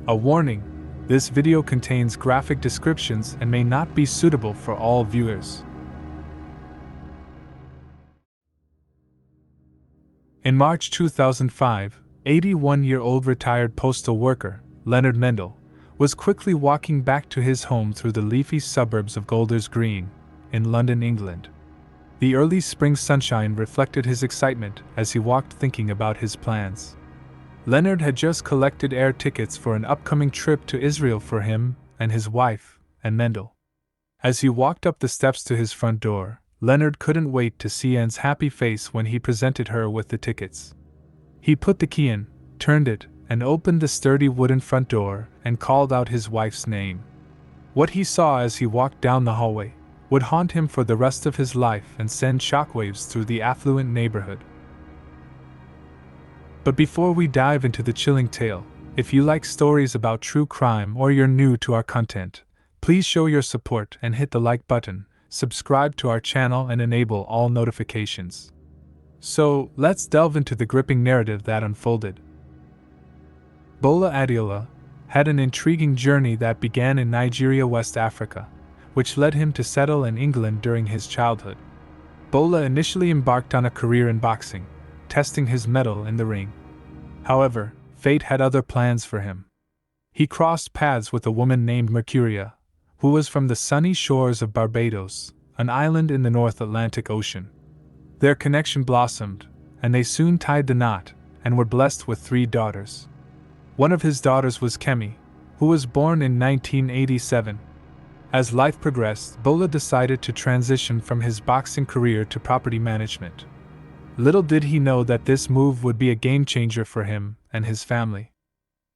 A warning: this video contains graphic descriptions and may not be suitable for all viewers. In March 2005, 81-year-old retired postal worker, Leonard Mendel, was quickly walking back to his home through the leafy suburbs of Golders Green, in London, England. The early spring sunshine reflected his excitement as he walked, thinking about his plans. Leonard had just collected air tickets for an upcoming trip to Israel for him and his wife, Anne Mendel. As he walked up the steps to his front door, Leonard couldn't wait to see Anne's happy face when he presented her with the tickets. He put the key in, turned it, and opened the sturdy wooden front door and called out his wife's name. What he saw as he walked down the hallway would haunt him for the rest of his life and send shockwaves through the affluent neighborhood. But before we dive into the chilling tale, if you like stories about true crime or you're new to our content, please show your support and hit the like button, subscribe to our channel and enable all notifications. So, let's delve into the gripping narrative that unfolded. Bola Adiola had an intriguing journey that began in Nigeria, West Africa, which led him to settle in England during his childhood. Bola initially embarked on a career in boxing, testing his mettle in the ring. However, fate had other plans for him. He crossed paths with a woman named Mercuria, who was from the sunny shores of Barbados, an island in the North Atlantic Ocean. Their connection blossomed, and they soon tied the knot, and were blessed with 3 daughters. One of his daughters was Kemi, who was born in 1987. As life progressed, Bola decided to transition from his boxing career to property management. Little did he know that this move would be a game-changer for him and his family.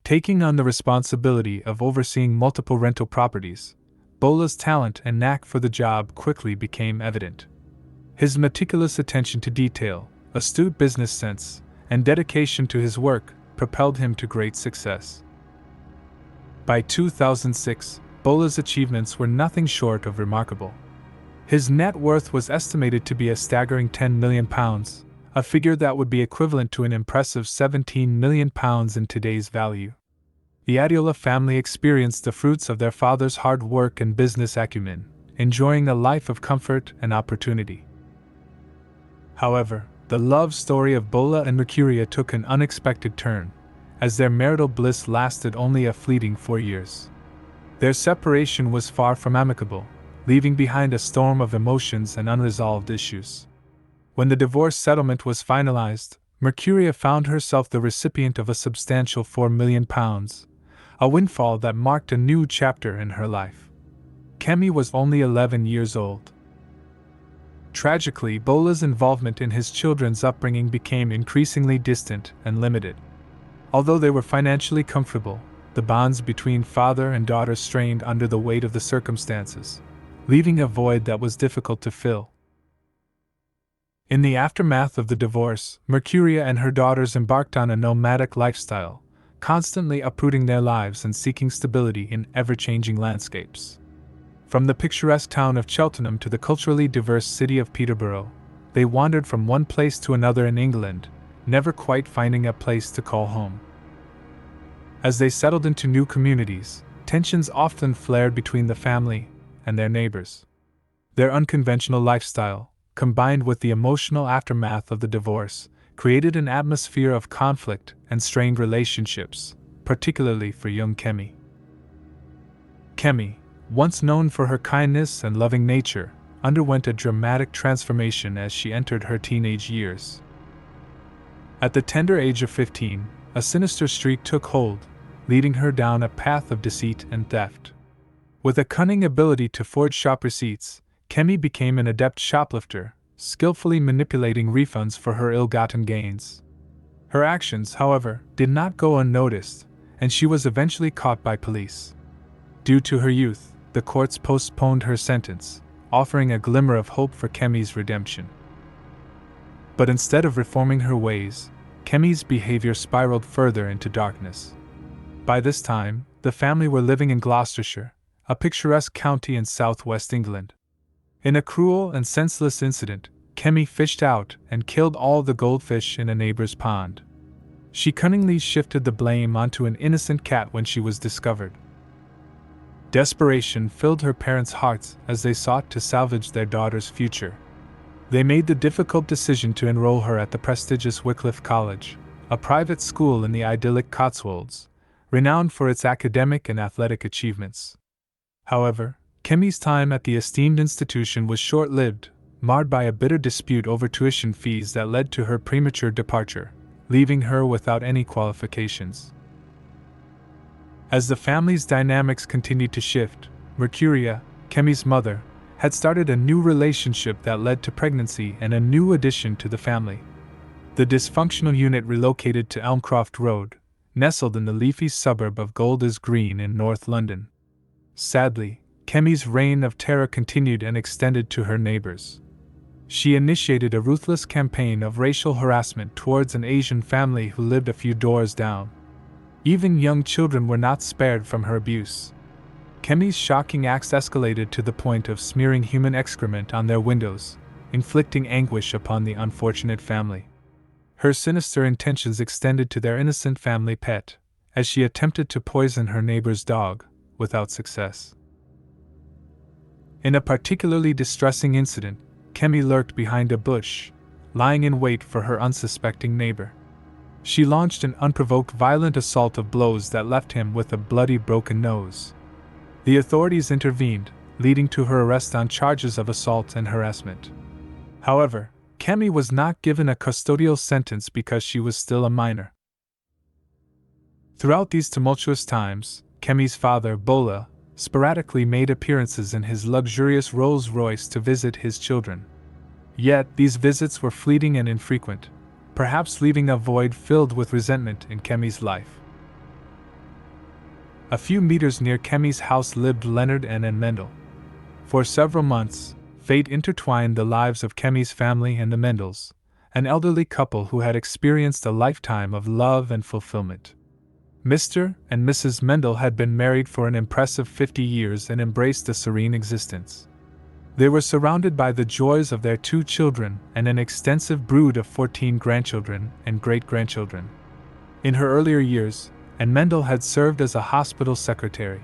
Taking on the responsibility of overseeing multiple rental properties, Bola's talent and knack for the job quickly became evident. His meticulous attention to detail, astute business sense, and dedication to his work propelled him to great success. By 2006, Bola's achievements were nothing short of remarkable. His net worth was estimated to be a staggering £10 million, a figure that would be equivalent to an impressive £17 million in today's value. The Adiola family experienced the fruits of their father's hard work and business acumen, enjoying a life of comfort and opportunity. However, the love story of Bola and Mercuria took an unexpected turn, as their marital bliss lasted only a fleeting 4 years. Their separation was far from amicable, leaving behind a storm of emotions and unresolved issues. When the divorce settlement was finalized, Mercuria found herself the recipient of a substantial £4 million, a windfall that marked a new chapter in her life. Kemi was only 11 years old. Tragically, Bola's involvement in his children's upbringing became increasingly distant and limited. Although they were financially comfortable, the bonds between father and daughter strained under the weight of the circumstances, leaving a void that was difficult to fill. In the aftermath of the divorce, Mercuria and her daughters embarked on a nomadic lifestyle, constantly uprooting their lives and seeking stability in ever-changing landscapes. From the picturesque town of Cheltenham to the culturally diverse city of Peterborough, they wandered from one place to another in England, never quite finding a place to call home. As they settled into new communities, tensions often flared between the family and their neighbors. Their unconventional lifestyle, combined with the emotional aftermath of the divorce, created an atmosphere of conflict and strained relationships, particularly for young Kemi. Kemi, once known for her kindness and loving nature, underwent a dramatic transformation as she entered her teenage years. At the tender age of 15, a sinister streak took hold, leading her down a path of deceit and theft. With a cunning ability to forge shop receipts, Kemi became an adept shoplifter, skillfully manipulating refunds for her ill-gotten gains. Her actions, however, did not go unnoticed, and she was eventually caught by police. Due to her youth, the courts postponed her sentence, offering a glimmer of hope for Kemi's redemption. But instead of reforming her ways, Kemi's behavior spiraled further into darkness. By this time, the family were living in Gloucestershire, a picturesque county in southwest England. In a cruel and senseless incident, Kemi fished out and killed all the goldfish in a neighbor's pond. She cunningly shifted the blame onto an innocent cat when she was discovered. Desperation filled her parents' hearts as they sought to salvage their daughter's future. They made the difficult decision to enroll her at the prestigious Wycliffe College, a private school in the idyllic Cotswolds, renowned for its academic and athletic achievements. However, Kemi's time at the esteemed institution was short-lived, marred by a bitter dispute over tuition fees that led to her premature departure, leaving her without any qualifications. As the family's dynamics continued to shift, Mercuria, Kemi's mother, had started a new relationship that led to pregnancy and a new addition to the family. The dysfunctional unit relocated to Elmcroft Road, nestled in the leafy suburb of Golders Green in North London. Sadly, Kemi's reign of terror continued and extended to her neighbors. She initiated a ruthless campaign of racial harassment towards an Asian family who lived a few doors down. Even young children were not spared from her abuse. Kemi's shocking acts escalated to the point of smearing human excrement on their windows, inflicting anguish upon the unfortunate family. Her sinister intentions extended to their innocent family pet, as she attempted to poison her neighbor's dog, without success. In a particularly distressing incident, Kemi lurked behind a bush, lying in wait for her unsuspecting neighbor. She launched an unprovoked violent assault of blows that left him with a bloody broken nose. The authorities intervened, leading to her arrest on charges of assault and harassment. However, Kemi was not given a custodial sentence because she was still a minor. Throughout these tumultuous times, Kemi's father, Bola, sporadically made appearances in his luxurious Rolls-Royce to visit his children. Yet these visits were fleeting and infrequent, perhaps leaving a void filled with resentment in Kemi's life. A few meters near Kemi's house lived Leonard and Anne Mendel. For several months, fate intertwined the lives of Kemi's family and the Mendels, an elderly couple who had experienced a lifetime of love and fulfillment. Mr. and Mrs. Mendel had been married for an impressive 50 years and embraced a serene existence. They were surrounded by the joys of their 2 children and an extensive brood of 14 grandchildren and great-grandchildren. In her earlier years, Anne Mendel had served as a hospital secretary.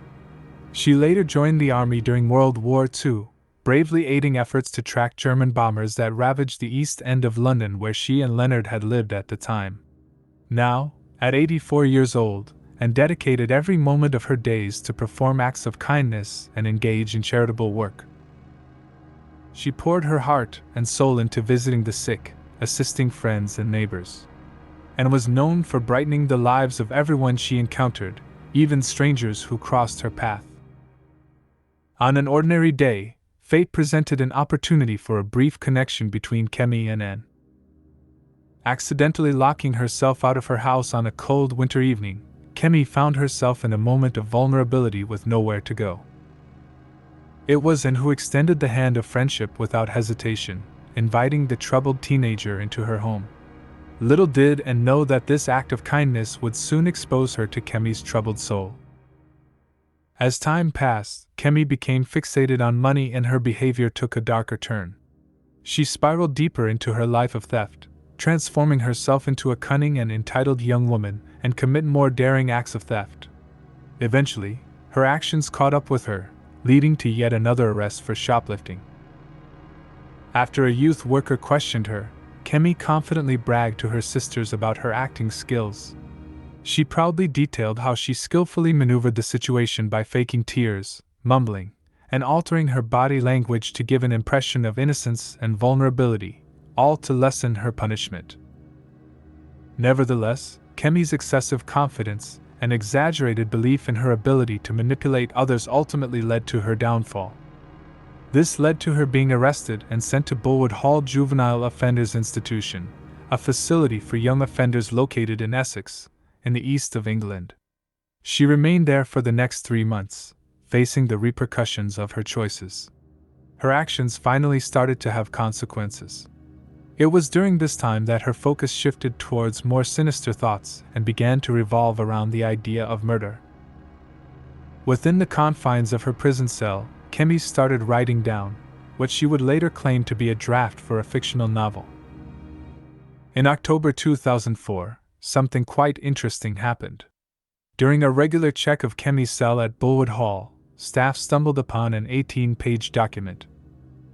She later joined the army during World War II, bravely aiding efforts to track German bombers that ravaged the East End of London where she and Leonard had lived at the time. Now, at 84 years old, and dedicated every moment of her days to perform acts of kindness and engage in charitable work. She poured her heart and soul into visiting the sick, assisting friends and neighbors, and was known for brightening the lives of everyone she encountered, even strangers who crossed her path. On an ordinary day, fate presented an opportunity for a brief connection between Kemi and Anne. Accidentally locking herself out of her house on a cold winter evening, Kemi found herself in a moment of vulnerability with nowhere to go. It was Anne who extended the hand of friendship without hesitation, inviting the troubled teenager into her home. Little did Anne know that this act of kindness would soon expose her to Kemi's troubled soul. As time passed, Kemi became fixated on money and her behavior took a darker turn. She spiraled deeper into her life of theft, transforming herself into a cunning and entitled young woman and commit more daring acts of theft. Eventually, her actions caught up with her, leading to yet another arrest for shoplifting. After a youth worker questioned her, Kemi confidently bragged to her sisters about her acting skills. She proudly detailed how she skillfully maneuvered the situation by faking tears, mumbling, and altering her body language to give an impression of innocence and vulnerability, all to lessen her punishment. Nevertheless, Kemi's excessive confidence and exaggerated belief in her ability to manipulate others ultimately led to her downfall. This led to her being arrested and sent to Bulwood Hall Juvenile Offenders Institution, a facility for young offenders located in Essex, in the east of England. She remained there for the next 3 months, facing the repercussions of her choices. Her actions finally started to have consequences. It was during this time that her focus shifted towards more sinister thoughts and began to revolve around the idea of murder. Within the confines of her prison cell, Kemi started writing down what she would later claim to be a draft for a fictional novel. In October 2004, something quite interesting happened. During a regular check of Kemi's cell at Bullwood Hall, staff stumbled upon an 18-page document.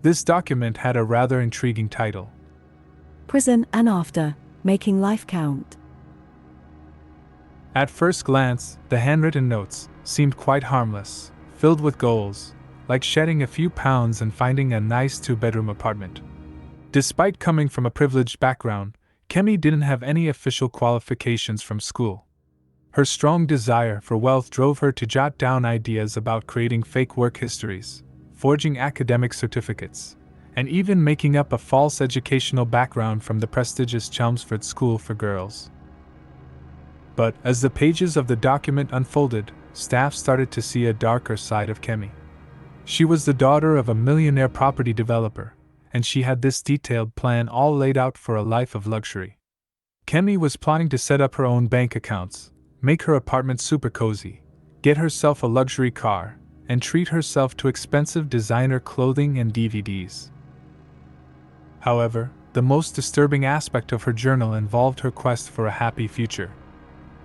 This document had a rather intriguing title: Prison and After, Making Life Count. At first glance, the handwritten notes seemed quite harmless, filled with goals, like shedding a few pounds and finding a nice two-bedroom apartment. Despite coming from a privileged background, Kemi didn't have any official qualifications from school. Her strong desire for wealth drove her to jot down ideas about creating fake work histories, forging academic certificates, and even making up a false educational background from the prestigious Chelmsford School for Girls. But as the pages of the document unfolded, staff started to see a darker side of Kemi. She was the daughter of a millionaire property developer, and she had this detailed plan all laid out for a life of luxury. Kemi was planning to set up her own bank accounts, make her apartment super cozy, get herself a luxury car, and treat herself to expensive designer clothing and DVDs. However, the most disturbing aspect of her journal involved her quest for a happy future.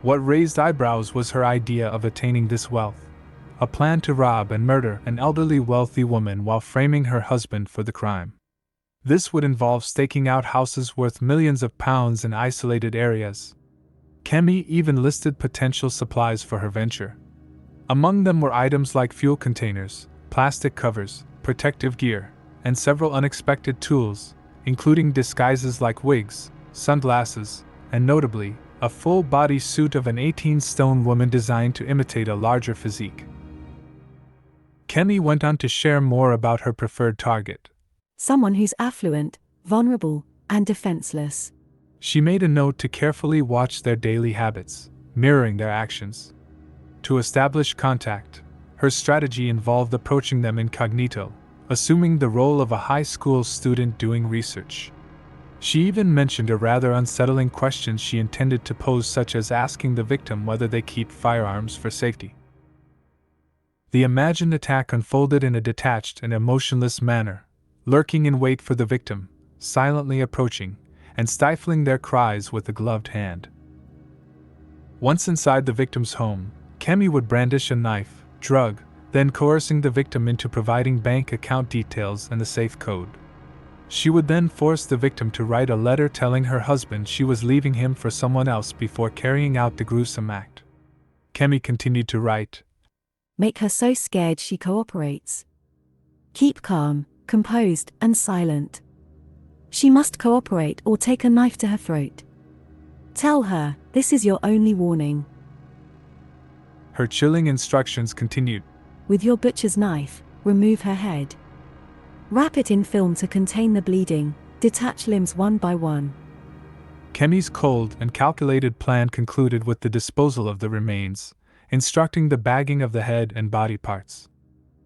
What raised eyebrows was her idea of attaining this wealth, a plan to rob and murder an elderly wealthy woman while framing her husband for the crime. This would involve staking out houses worth millions of pounds in isolated areas. Kemi even listed potential supplies for her venture. Among them were items like fuel containers, plastic covers, protective gear, and several unexpected tools, including disguises like wigs, sunglasses, and notably, a full-body suit of an 18-stone woman designed to imitate a larger physique. Kemi went on to share more about her preferred target: Someone who's affluent, vulnerable, and defenseless. She made a note to carefully watch their daily habits, mirroring their actions. To establish contact, her strategy involved approaching them incognito, assuming the role of a high school student doing research. She even mentioned a rather unsettling question she intended to pose, such as asking the victim whether they keep firearms for safety. The imagined attack unfolded in a detached and emotionless manner, lurking in wait for the victim, silently approaching, and stifling their cries with a gloved hand. Once inside the victim's home, Kemi would brandish a knife, drug, then coercing the victim into providing bank account details and the safe code. She would then force the victim to write a letter telling her husband she was leaving him for someone else before carrying out the gruesome act. Kemi continued to write, Make her so scared she cooperates. Keep calm, composed, and silent. She must cooperate or take a knife to her throat. Tell her, this is your only warning. Her chilling instructions continued. With your butcher's knife, remove her head. Wrap it in film to contain the bleeding, detach limbs one by one. Kemi's cold and calculated plan concluded with the disposal of the remains, instructing the bagging of the head and body parts.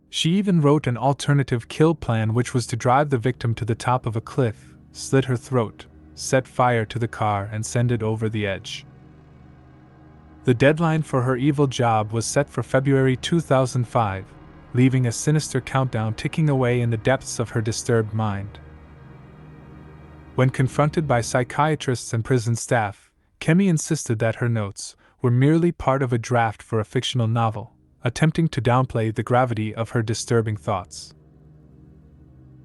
She even wrote an alternative kill plan, which was to drive the victim to the top of a cliff, slit her throat, set fire to the car, and send it over the edge. The deadline for her evil job was set for February 2005, leaving a sinister countdown ticking away in the depths of her disturbed mind. When confronted by psychiatrists and prison staff, Kemi insisted that her notes were merely part of a draft for a fictional novel, attempting to downplay the gravity of her disturbing thoughts.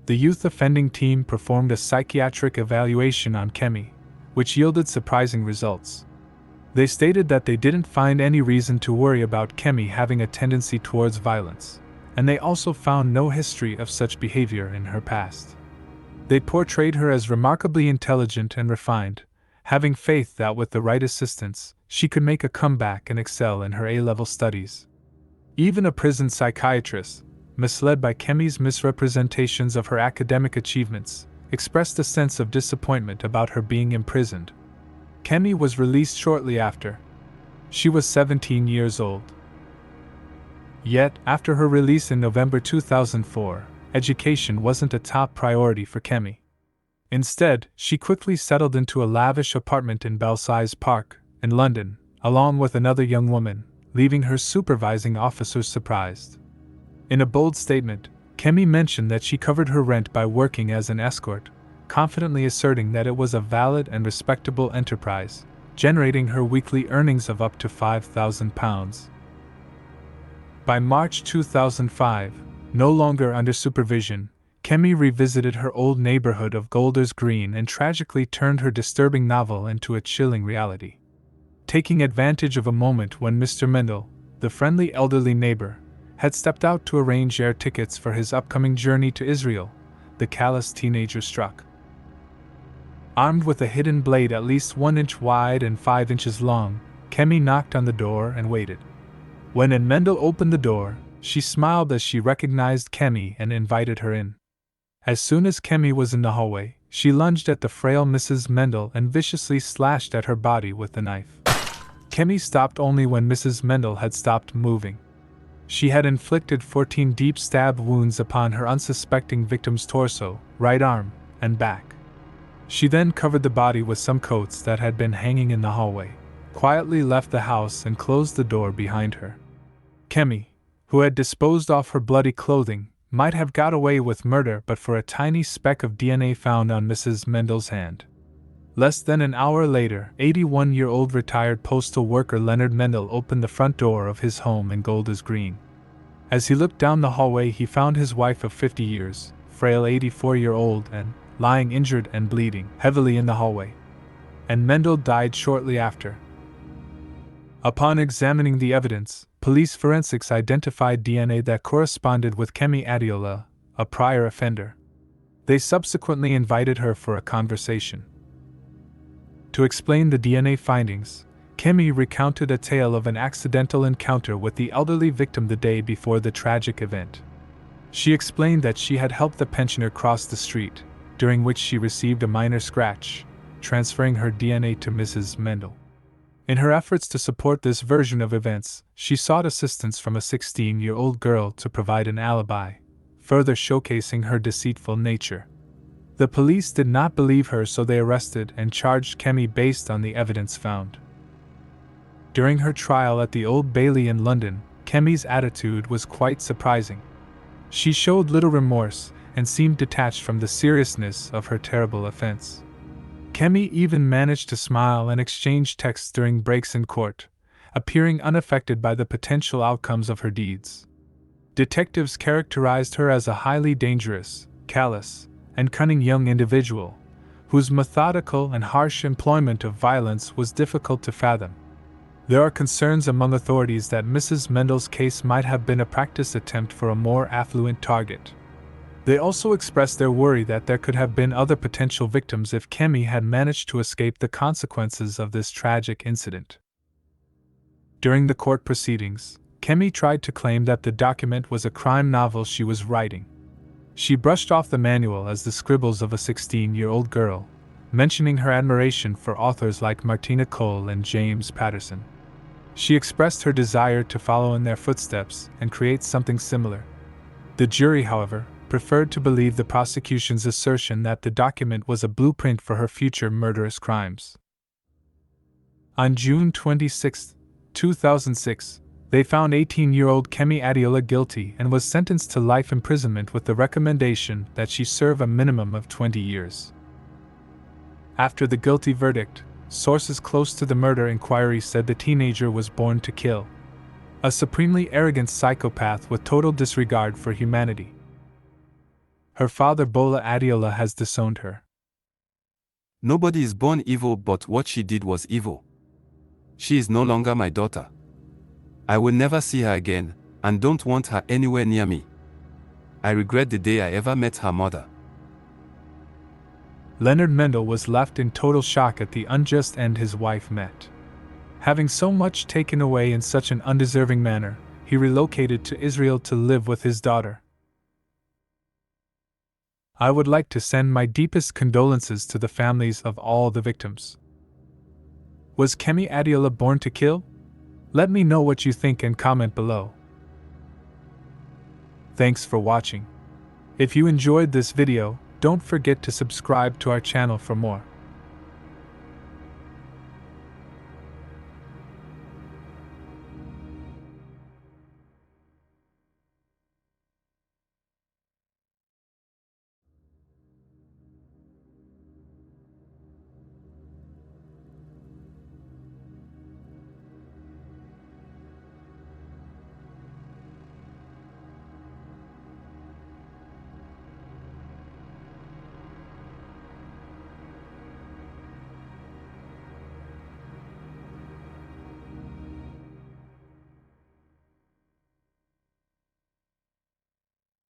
The youth offending team performed a psychiatric evaluation on Kemi, which yielded surprising results. They stated that they didn't find any reason to worry about Kemi having a tendency towards violence, and they also found no history of such behavior in her past. They portrayed her as remarkably intelligent and refined, having faith that with the right assistance, she could make a comeback and excel in her A-level studies. Even a prison psychiatrist, misled by Kemi's misrepresentations of her academic achievements, expressed a sense of disappointment about her being imprisoned. Kemi was released shortly after. She was 17 years old. Yet, after her release in November 2004, education wasn't a top priority for Kemi. Instead, she quickly settled into a lavish apartment in Belsize Park, in London, along with another young woman, leaving her supervising officers surprised. In a bold statement, Kemi mentioned that she covered her rent by working as an escort, confidently asserting that it was a valid and respectable enterprise, generating her weekly earnings of up to £5,000. By March 2005, no longer under supervision, Kemi revisited her old neighborhood of Golders Green and tragically turned her disturbing novel into a chilling reality. Taking advantage of a moment when Mr. Mendel, the friendly elderly neighbor, had stepped out to arrange air tickets for his upcoming journey to Israel, the callous teenager struck. Armed with a hidden blade at least 1 inch wide and 5 inches long, Kemi knocked on the door and waited. When Anne Mendel opened the door, she smiled as she recognized Kemi and invited her in. As soon as Kemi was in the hallway, she lunged at the frail Mrs. Mendel and viciously slashed at her body with the knife. Kemi stopped only when Mrs. Mendel had stopped moving. She had inflicted 14 deep stab wounds upon her unsuspecting victim's torso, right arm, and back. She then covered the body with some coats that had been hanging in the hallway, quietly left the house and closed the door behind her. Kemi, who had disposed of her bloody clothing, might have got away with murder but for a tiny speck of DNA found on Mrs. Mendel's hand. Less than an hour later, 81-year-old retired postal worker Leonard Mendel opened the front door of his home in Golders Green. As he looked down the hallway, he found his wife of 50 years, frail 84-year-old, and lying injured and bleeding heavily in the hallway. And Mendel died shortly after. Upon examining the evidence, police forensics identified DNA that corresponded with Kemi Adiola, a prior offender. They subsequently invited her for a conversation. To explain the DNA findings, Kemi recounted a tale of an accidental encounter with the elderly victim the day before the tragic event. She explained that she had helped the pensioner cross the street, during which she received a minor scratch, transferring her DNA to Mrs. Mendel. In her efforts to support this version of events, she sought assistance from a 16-year-old girl to provide an alibi, further showcasing her deceitful nature. The police did not believe her, so they arrested and charged Kemi based on the evidence found. During her trial at the Old Bailey in London, Kemi's attitude was quite surprising. She showed little remorse and seemed detached from the seriousness of her terrible offense. Kemi even managed to smile and exchange texts during breaks in court, appearing unaffected by the potential outcomes of her deeds. Detectives characterized her as a highly dangerous, callous, and cunning young individual, whose methodical and harsh employment of violence was difficult to fathom. There are concerns among authorities that Mrs. Mendel's case might have been a practice attempt for a more affluent target. They also expressed their worry that there could have been other potential victims if Kemi had managed to escape the consequences of this tragic incident. During the court proceedings, Kemi tried to claim that the document was a crime novel she was writing. She brushed off the manual as the scribbles of a 16-year-old girl, mentioning her admiration for authors like Martina Cole and James Patterson. She expressed her desire to follow in their footsteps and create something similar. The jury, however, preferred to believe the prosecution's assertion that the document was a blueprint for her future murderous crimes. On June 26, 2006, they found 18-year-old Kemi Adiola guilty and was sentenced to life imprisonment with the recommendation that she serve a minimum of 20 years. After the guilty verdict, sources close to the murder inquiry said the teenager was born to kill. A supremely arrogant psychopath with total disregard for humanity. Her father Bola Adiola has disowned her. Nobody is born evil, but what she did was evil. She is no longer my daughter. I will never see her again, and don't want her anywhere near me. I regret the day I ever met her mother. Leonard Mendel was left in total shock at the unjust end his wife met. Having so much taken away in such an undeserving manner, he relocated to Israel to live with his daughter. I would like to send my deepest condolences to the families of all the victims. Was Kemi Adiola born to kill? Let me know what you think and comment below. Thanks for watching. If you enjoyed this video, don't forget to subscribe to our channel for more.